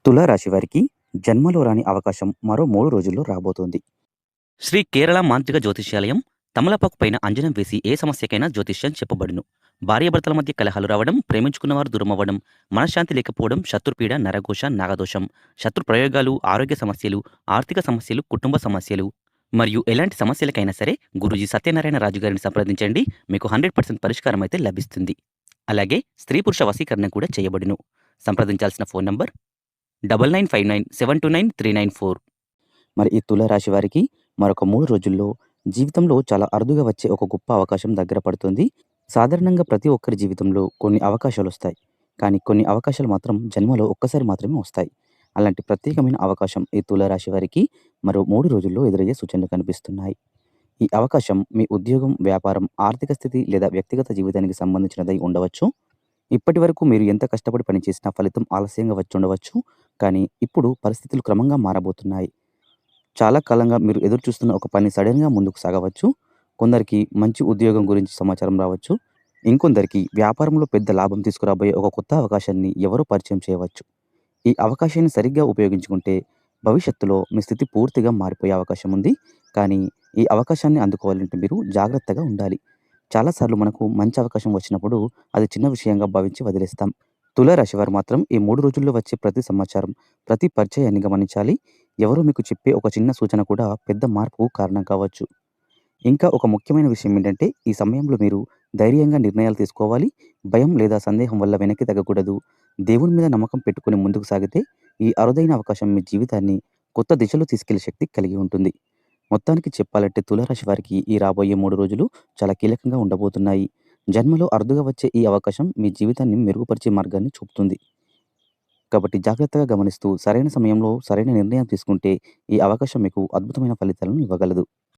తులారాశి వారికి జన్మలో రాని అవకాశం మరో 3 రోజుల్లో రాబోతోంది. శ్రీ కేరళ మాంత్రిక జ్యోతిష్యాలయం తమలపాకు పైన అంజనం వేసి ఏ సమస్యకైనా జ్యోతిష్యం చెప్పబడును. భార్యాభర్తల మధ్య కలహాలు రావడం, ప్రేమించుకున్నవారు దూరమవ్వడం, మనశ్శాంతి లేకపోవడం, శత్రుపీడ, నరఘోష, నాగదోషం, శత్రు ప్రయోగాలు, ఆరోగ్య సమస్యలు, ఆర్థిక సమస్యలు, కుటుంబ సమస్యలు మరియు ఎలాంటి సమస్యలకైనా సరే గురూజీ సత్యనారాయణ రాజు గారిని సంప్రదించండి. మీకు 100% పరిష్కారం అయితే లభిస్తుంది. అలాగే స్త్రీ పురుష వశీకరణ కూడా చేయబడును. సంప్రదించాల్సిన ఫోన్ నంబర్ 9959729394. మరి ఈ తులారాశి వారికి మరొక 3 రోజుల్లో జీవితంలో చాలా అరుదుగా వచ్చే ఒక గొప్ప అవకాశం దగ్గర పడుతుంది. సాధారణంగా ప్రతి ఒక్కరి జీవితంలో కొన్ని అవకాశాలొస్తాయి. కానీ కొన్ని అవకాశాలు మాత్రం జన్మలో ఒక్కసారి మాత్రమే వస్తాయి. అలాంటి ప్రత్యేకమైన అవకాశం ఈ తులారాశి వారికి మరో 3 రోజుల్లో ఎదురయ్యే సూచనలు కనిపిస్తున్నాయి. ఈ అవకాశం మీ ఉద్యోగం, వ్యాపారం, ఆర్థిక స్థితి లేదా వ్యక్తిగత జీవితానికి సంబంధించినదై ఉండవచ్చు. ఇప్పటివరకు మీరు ఎంత కష్టపడి పనిచేసినా ఫలితం ఆలస్యంగా వచ్చుండవచ్చు. కానీ ఇప్పుడు పరిస్థితులు క్రమంగా మారబోతున్నాయి. చాలా కాలంగా మీరు ఎదురుచూస్తున్న ఒక పని సడెన్‌గా ముందుకు సాగవచ్చు. కొందరికి మంచి ఉద్యోగం గురించి సమాచారం రావచ్చు. ఇంకొందరికి వ్యాపారంలో పెద్ద లాభం తీసుకురాబోయే ఒక కొత్త అవకాశాన్ని ఎవరో పరిచయం చేయవచ్చు. ఈ అవకాశాన్ని సరిగ్గా ఉపయోగించుకుంటే భవిష్యత్తులో మీ స్థితి పూర్తిగా మారిపోయే అవకాశం ఉంది. కానీ ఈ అవకాశాన్ని అందుకోవాలంటే మీరు జాగ్రత్తగా ఉండాలి. చాలా సార్లు మనకు మంచి అవకాశం వచ్చినప్పుడు అది చిన్న విషయంగా భావించి వదిలేస్తాం. తులారాశి వారు మాత్రం ఈ 3 రోజుల్లో వచ్చే ప్రతి సమాచారం, ప్రతి పరిచయాన్ని గమనించాలి. ఎవరో మీకు చెప్పే ఒక చిన్న సూచన కూడా పెద్ద మార్పుకు కారణం కావచ్చు. ఇంకా ఒక ముఖ్యమైన విషయం ఏంటంటే, ఈ సమయంలో మీరు ధైర్యంగా నిర్ణయాలు తీసుకోవాలి. భయం లేదా సందేహం వల్ల వెనక్కి తగ్గకూడదు. దేవుని మీద నమ్మకం పెట్టుకొని ముందుకు సాగితే, ఈ అరుదైన అవకాశం మీ జీవితాన్ని కొత్త దిశలో తీసుకెళ్లే శక్తి కలిగి ఉంటుంది. మొత్తానికి చెప్పాలంటే తులారాశి వారికి ఈ రాబోయే 3 రోజులు చాలా కీలకంగా ఉండబోతున్నాయి. జన్మలో అరుదుగా వచ్చే ఈ అవకాశం మీ జీవితాన్ని మెరుగుపరిచే మార్గాన్ని చూపుతుంది. కాబట్టి జాగ్రత్తగా గమనిస్తూ సరైన సమయంలో సరైన నిర్ణయం తీసుకుంటే ఈ అవకాశం మీకు అద్భుతమైన ఫలితాలను ఇవ్వగలదు.